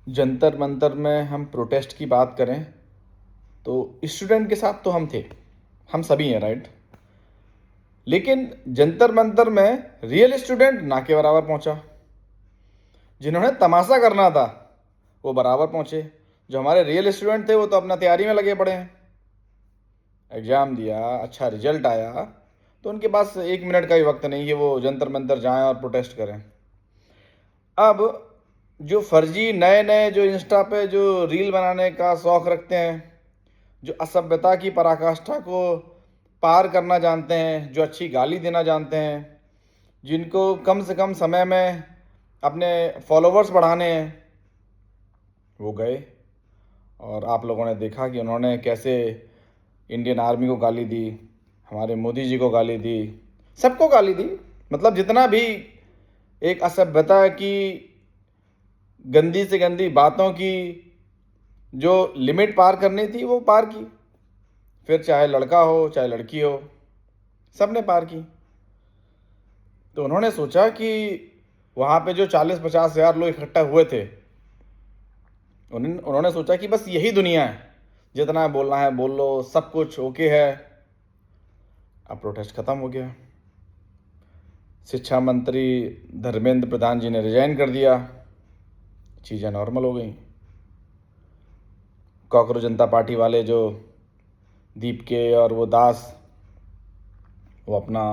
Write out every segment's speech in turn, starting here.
जंतर मंतर में हम प्रोटेस्ट की बात करें तो स्टूडेंट के साथ तो हम थे, हम सभी हैं, राइट। लेकिन जंतर मंतर में रियल स्टूडेंट ना के बराबर पहुंचा। जिन्होंने तमाशा करना था वो बराबर पहुंचे। जो हमारे रियल स्टूडेंट थे वो तो अपना तैयारी में लगे पड़े हैं। एग्ज़ाम दिया, अच्छा रिजल्ट आया, तो उनके पास 1 मिनट का भी वक्त नहीं कि वो जंतर मंतर जाएं और प्रोटेस्ट करें। अब जो फर्जी नए नए जो इंस्टा पे जो रील बनाने का शौक़ रखते हैं, जो असभ्यता की पराकाष्ठा को पार करना जानते हैं, जो अच्छी गाली देना जानते हैं, जिनको कम से कम समय में अपने फॉलोवर्स बढ़ाने हैं, वो गए। और आप लोगों ने देखा कि उन्होंने कैसे इंडियन आर्मी को गाली दी, हमारे मोदी जी को गाली दी, सबको गाली दी। मतलब जितना भी एक असभ्यता की गंदी से गंदी बातों की जो लिमिट पार करनी थी वो पार की। फिर चाहे लड़का हो चाहे लड़की हो, सब ने पार की। तो उन्होंने सोचा कि वहाँ पे जो 40-50 हज़ार लोग इकट्ठा हुए थे, उन्होंने सोचा कि बस यही दुनिया है, जितना बोलना है बोल लो, सब कुछ ओके है। अब प्रोटेस्ट ख़त्म हो गया। शिक्षा मंत्री धर्मेंद्र प्रधान जी ने रिजाइन कर दिया, चीज़ें नॉर्मल हो गई। कॉकरोच जनता पार्टी वाले जो दीप के और वो दास, वो अपना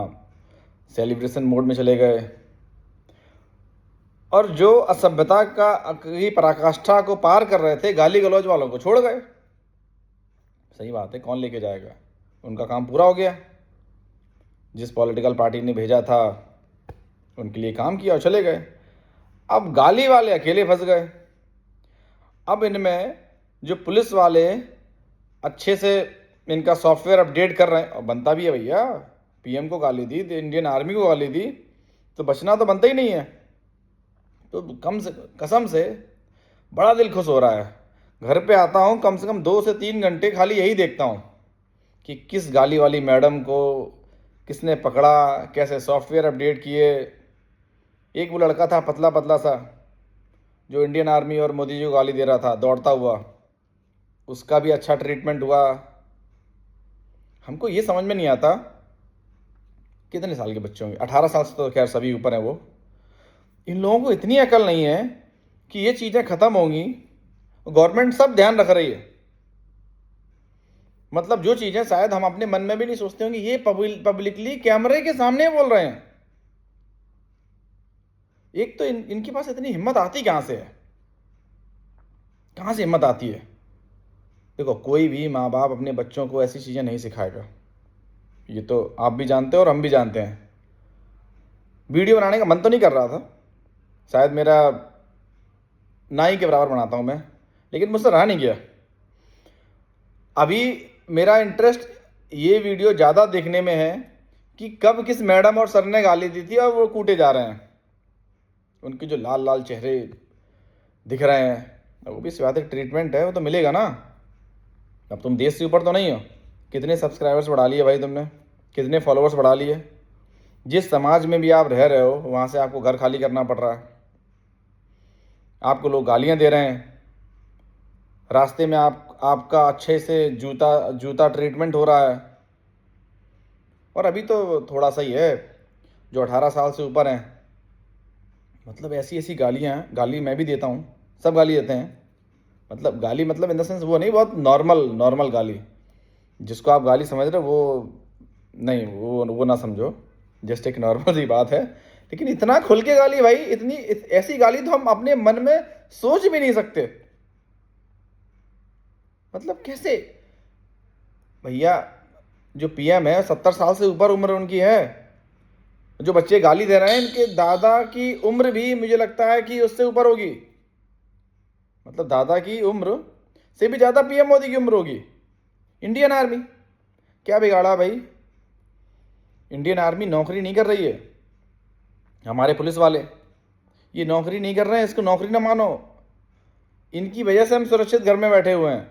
सेलिब्रेशन मोड में चले गए। और जो असभ्यता की पराकाष्ठा को पार कर रहे थे, गाली गलौज वालों को छोड़ गए। सही बात है, कौन लेके जाएगा, उनका काम पूरा हो गया। जिस पॉलिटिकल पार्टी ने भेजा था उनके लिए काम किया और चले गए। अब गाली वाले अकेले फंस गए। अब इनमें जो पुलिस वाले अच्छे से इनका सॉफ्टवेयर अपडेट कर रहे हैं, और बनता भी है भैया, पीएम को गाली दी, इंडियन आर्मी को गाली दी, तो बचना तो बनता ही नहीं है। तो कसम से बड़ा दिल खुश हो रहा है। घर पे आता हूँ, कम से कम 2 से 3 घंटे खाली यही देखता हूँ कि किस गाली वाली मैडम को किसने पकड़ा, कैसे सॉफ्टवेयर अपडेट किए। एक वो लड़का था पतला पतला सा, जो इंडियन आर्मी और मोदी जी को गाली दे रहा था दौड़ता हुआ, उसका भी अच्छा ट्रीटमेंट हुआ। हमको ये समझ में नहीं आता, कितने साल के बच्चे होंगे, 18 साल से तो खैर सभी ऊपर हैं वो, इन लोगों को इतनी अकल नहीं है कि ये चीज़ें ख़त्म होंगी। गवर्नमेंट सब ध्यान रख रही है। मतलब जो चीज़ें शायद हम अपने मन में भी नहीं सोचते होंगे, ये पब्लिकली कैमरे के सामने बोल रहे हैं। एक तो इनके पास इतनी हिम्मत आती कहाँ से है, कहाँ से हिम्मत आती है। देखो, कोई भी माँ बाप अपने बच्चों को ऐसी चीज़ें नहीं सिखाएगा, ये तो आप भी जानते हो और हम भी जानते हैं। वीडियो बनाने का मन तो नहीं कर रहा था, शायद मेरा नाई के बराबर बनाता हूँ मैं, लेकिन मुझसे रहा नहीं गया। अभी मेरा इंटरेस्ट ये वीडियो ज़्यादा देखने में है कि कब किस मैडम और सर ने गाली दी थी और वो कूटे जा रहे हैं, उनके जो लाल लाल चेहरे दिख रहे हैं। वो भी सिवातिक ट्रीटमेंट है, वो तो मिलेगा ना। अब तुम देश से ऊपर तो नहीं हो। कितने सब्सक्राइबर्स बढ़ा लिए भाई तुमने, कितने फॉलोअर्स बढ़ा लिए। जिस समाज में भी आप रह रहे हो वहाँ से आपको घर खाली करना पड़ रहा है, आपको लोग गालियाँ दे रहे हैं, रास्ते में आपका अच्छे से जूता ट्रीटमेंट हो रहा है। और अभी तो थोड़ा सा ही है, जो 18 साल से ऊपर हैं, मतलब ऐसी ऐसी गाली मैं भी देता हूँ, सब गाली देते हैं। मतलब गाली मतलब इन द सेंस वो नहीं, बहुत नॉर्मल गाली, जिसको आप गाली समझ रहे हो वो नहीं, वो ना समझो, जस्ट एक नॉर्मल सी बात है। लेकिन इतना खुल के गाली भाई, ऐसी गाली तो हम अपने मन में सोच भी नहीं सकते। मतलब कैसे भैया, जो पीएम है 70 साल से ऊपर उम्र उनकी है, जो बच्चे गाली दे रहे हैं इनके दादा की उम्र भी मुझे लगता है कि उससे ऊपर होगी। मतलब दादा की उम्र से भी ज़्यादा पीएम मोदी की उम्र होगी। इंडियन आर्मी क्या बिगाड़ा भाई, इंडियन आर्मी नौकरी नहीं कर रही है। हमारे पुलिस वाले ये नौकरी नहीं कर रहे हैं, इसको नौकरी ना मानो। इनकी वजह से हम सुरक्षित घर में बैठे हुए हैं,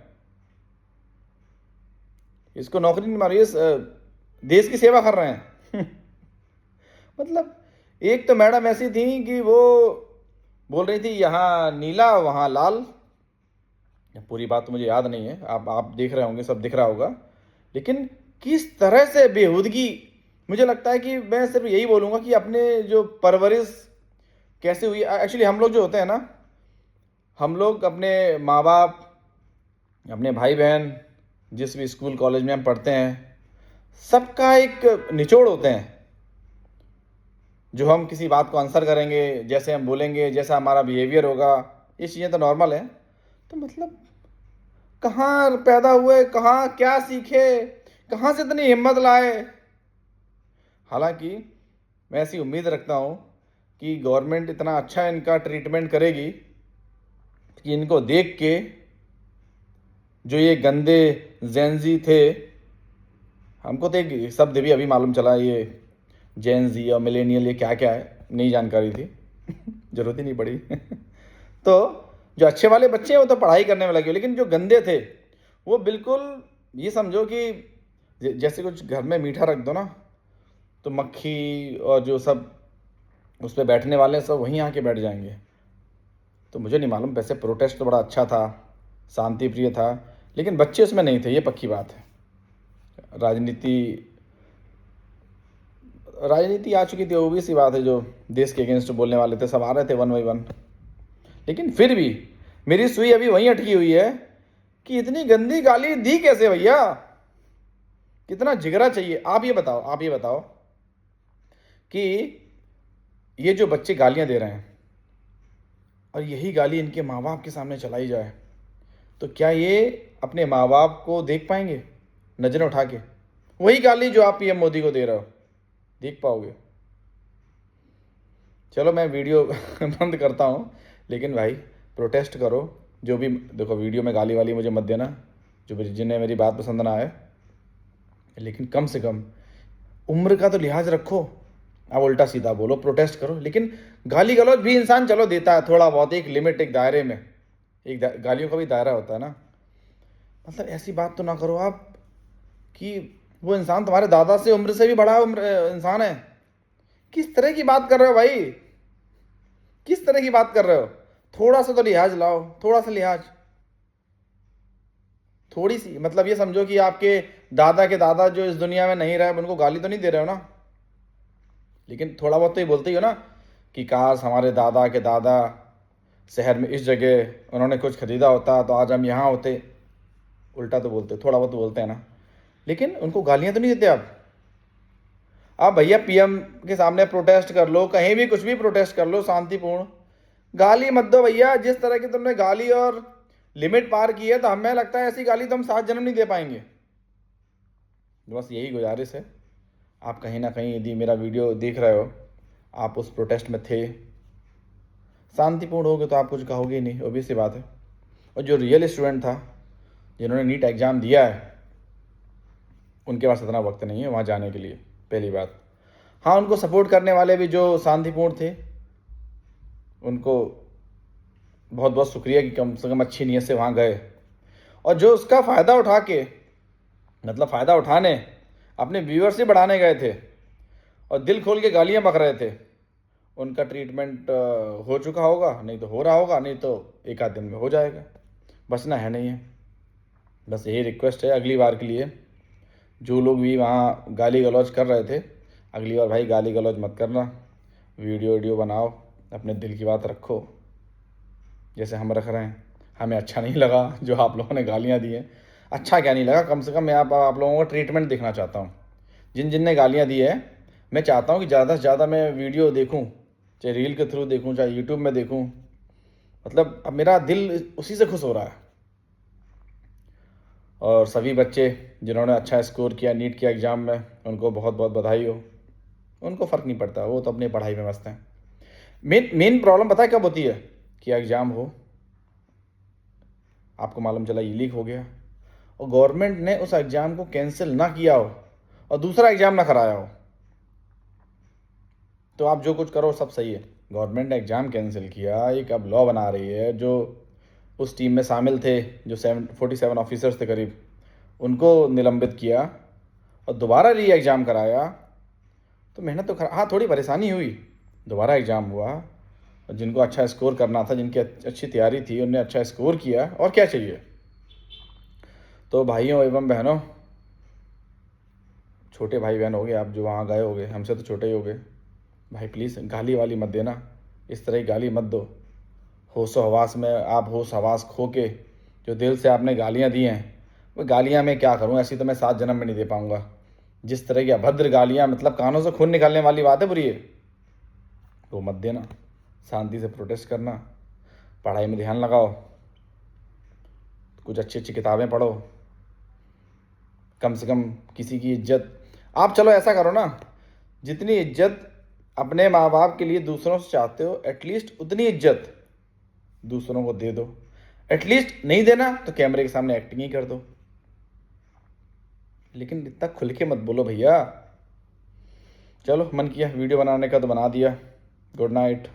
इसको नौकरी नहीं मानो, ये देश की सेवा कर रहे हैं। मतलब एक तो मैडम ऐसी थी कि वो बोल रही थी यहाँ नीला वहाँ लाल। पूरी बात तो मुझे याद नहीं है, आप देख रहे होंगे, सब दिख रहा होगा। लेकिन किस तरह से बेहूदगी, मुझे लगता है कि मैं सिर्फ यही बोलूँगा कि अपने जो परवरिश कैसे हुई। एक्चुअली हम लोग जो होते हैं ना, हम लोग अपने माँ बाप, अपने भाई बहन, जिस भी स्कूल कॉलेज में हम पढ़ते हैं, सबका एक निचोड़ होते हैं जो हम किसी बात को आंसर करेंगे, जैसे हम बोलेंगे, जैसा हमारा बिहेवियर होगा, ये चीज़ें तो नॉर्मल है। तो मतलब कहाँ पैदा हुए, कहाँ क्या सीखे, कहाँ से इतनी हिम्मत लाए। हालांकि मैं ऐसी उम्मीद रखता हूँ कि गवर्नमेंट इतना अच्छा इनका ट्रीटमेंट करेगी कि इनको देख के जो ये गंदे जेंजी थे, हमको तो एक शब्द भी अभी मालूम चला, ये जेंजी और मिलेनियल, ये क्या क्या है, नई जानकारी थी। जरूरत ही नहीं पड़ी। तो जो अच्छे वाले बच्चे हैं वो तो पढ़ाई करने में लगे, लेकिन जो गंदे थे वो बिल्कुल, ये समझो कि जैसे कुछ घर में मीठा रख दो ना, तो मक्खी और जो सब उस पर बैठने वाले हैं सब वहीं आके बैठ जाएंगे। तो मुझे नहीं मालूम, वैसे प्रोटेस्ट तो बड़ा अच्छा था, शांति प्रिय था, लेकिन बच्चे उसमें नहीं थे, ये पक्की बात है। राजनीति राजनीति आ चुकी थी, वो भी सी बात है, जो देश के अगेंस्ट बोलने वाले थे सब आ रहे थे वन बाई वन। लेकिन फिर भी मेरी सुई अभी वहीं अटकी हुई है कि इतनी गंदी गाली दी कैसे भैया, कितना जिगरा चाहिए। आप ये बताओ कि ये जो बच्चे गालियां दे रहे हैं और यही गाली इनके माँ बाप के सामने चलाई जाए, तो क्या ये अपने माँ बाप को देख पाएंगे नजरें उठा के? वही गाली जो आप पीएम मोदी को दे रहे हो, देख पाओगे? चलो मैं वीडियो बंद करता हूँ, लेकिन भाई प्रोटेस्ट करो, जो भी देखो, वीडियो में गाली वाली मुझे मत देना, जो जिन्हें मेरी बात पसंद ना आए। लेकिन कम से कम उम्र का तो लिहाज रखो। आप उल्टा सीधा बोलो, प्रोटेस्ट करो, लेकिन गाली गलौज भी इंसान चलो देता है थोड़ा बहुत, एक लिमिट, एक दायरे में, गालियों का भी दायरा होता है ना। मतलब ऐसी बात तो ना करो आप कि वो इंसान तुम्हारे दादा से उम्र से भी बड़ा इंसान है। किस तरह की बात कर रहे हो भाई, किस तरह की बात कर रहे हो? थोड़ा सा तो लिहाज लाओ, थोड़ा सा लिहाज, थोड़ी सी, मतलब ये समझो कि आपके दादा के दादा जो इस दुनिया में नहीं रहे, उनको गाली तो नहीं दे रहे हो ना, लेकिन थोड़ा बहुत तो ये बोलते ही हो ना कि काश हमारे दादा के दादा शहर में इस जगह उन्होंने कुछ खरीदा होता तो आज हम यहाँ होते। उल्टा तो बोलते, थोड़ा बहुत तो बोलते हैं ना, लेकिन उनको गालियाँ तो नहीं देते आप भैया पीएम के सामने प्रोटेस्ट कर लो, कहीं भी कुछ भी प्रोटेस्ट कर लो शांतिपूर्ण, गाली मत दो भैया। जिस तरह की तुमने गाली और लिमिट पार की है, तो हमें लगता है ऐसी गाली तो हम 7 जन्म नहीं दे पाएंगे। बस यही गुजारिश है, आप कहीं ना कहीं यदि मेरा वीडियो देख रहे हो, आप उस प्रोटेस्ट में थे, शांतिपूर्ण होगे तो आप कुछ कहोगे ही नहीं, obvious सी बात है। और जो रियल स्टूडेंट था, जिन्होंने नीट एग्ज़ाम दिया है, उनके पास इतना वक्त नहीं है वहाँ जाने के लिए, पहली बात। हाँ, उनको सपोर्ट करने वाले भी जो शांतिपूर्ण थे, उनको बहुत बहुत शुक्रिया कि कम से कम अच्छी नीयत से वहाँ गए। और जो उसका फ़ायदा उठा के, मतलब फ़ायदा उठाने अपने व्यूअरशिप बढ़ाने गए थे और दिल खोल के गालियाँ बक रहे थे, उनका ट्रीटमेंट हो चुका होगा, नहीं तो हो रहा होगा, नहीं तो एक आध दिन में हो जाएगा। बचना है नहीं है। बस यही रिक्वेस्ट है अगली बार के लिए, जो लोग भी वहाँ गाली गलौज कर रहे थे, अगली बार भाई गाली गलौज मत करना, वीडियो बनाओ, अपने दिल की बात रखो, जैसे हम रख रहे हैं। हमें अच्छा नहीं लगा जो आप लोगों ने गालियाँ दी हैं, अच्छा क्या नहीं लगा, कम से कम मैं आप लोगों का ट्रीटमेंट देखना चाहता हूँ। जिन जिन ने गालियाँ दी है, मैं चाहता हूँ कि ज़्यादा से ज़्यादा मैं वीडियो देखूँ, चाहे रील के थ्रू देखूँ, चाहे यूट्यूब में देखूँ। मतलब अब मेरा दिल उसी से खुश हो रहा है। और सभी बच्चे जिन्होंने अच्छा स्कोर किया नीट के एग्ज़ाम में, उनको बहुत बहुत बधाई हो। उनको फ़र्क नहीं पड़ता, वो तो अपनी पढ़ाई में मस्त हैं। मेन प्रॉब्लम पता है कब होती है? कि एग्ज़ाम हो, आपको मालूम चला ये लीक हो गया, और गवर्नमेंट ने उस एग्ज़ाम को कैंसिल ना किया हो और दूसरा एग्ज़ाम ना कराया हो, तो आप जो कुछ करो सब सही है। गवर्नमेंट ने एग्ज़ाम कैंसिल किया, एक अब लॉ बना रही है, जो उस टीम में शामिल थे, जो 47 ऑफिसर्स थे करीब, उनको निलंबित किया और दोबारा री एग्ज़ाम कराया। तो मेहनत तो हाँ, थोड़ी परेशानी हुई, दोबारा एग्ज़ाम हुआ, और जिनको अच्छा स्कोर करना था, जिनकी अच्छी तैयारी थी, उनने अच्छा स्कोर किया, और क्या चाहिए। तो भाइयों एवं बहनों, छोटे भाई बहन हो गए आप जो वहाँ गए होगे, हमसे तो छोटे ही हो गए भाई, प्लीज़ गाली वाली मत देना, इस तरह की गाली मत दो। होश हवास में आप होश हवास खो के जो दिल से आपने गालियाँ दी हैं, वो गालियाँ मैं क्या करूँ, ऐसी तो मैं 7 जन्म में नहीं दे पाऊँगा। जिस तरह की अभद्र गालियाँ, मतलब कानों से खून निकालने वाली बात है बुरी है, वो मत देना। शांति से प्रोटेस्ट करना, पढ़ाई में ध्यान लगाओ, कुछ अच्छी अच्छी किताबें पढ़ो, कम से कम किसी की इज्जत आप, चलो ऐसा करो ना, जितनी इज्जत अपने माँ बाप के लिए दूसरों से चाहते हो, एटलीस्ट उतनी इज्जत दूसरों को दे दो। एटलीस्ट नहीं देना तो कैमरे के सामने एक्टिंग ही कर दो, लेकिन इतना खुल के मत बोलो भैया। चलो, मन किया वीडियो बनाने का तो बना दिया। Good night.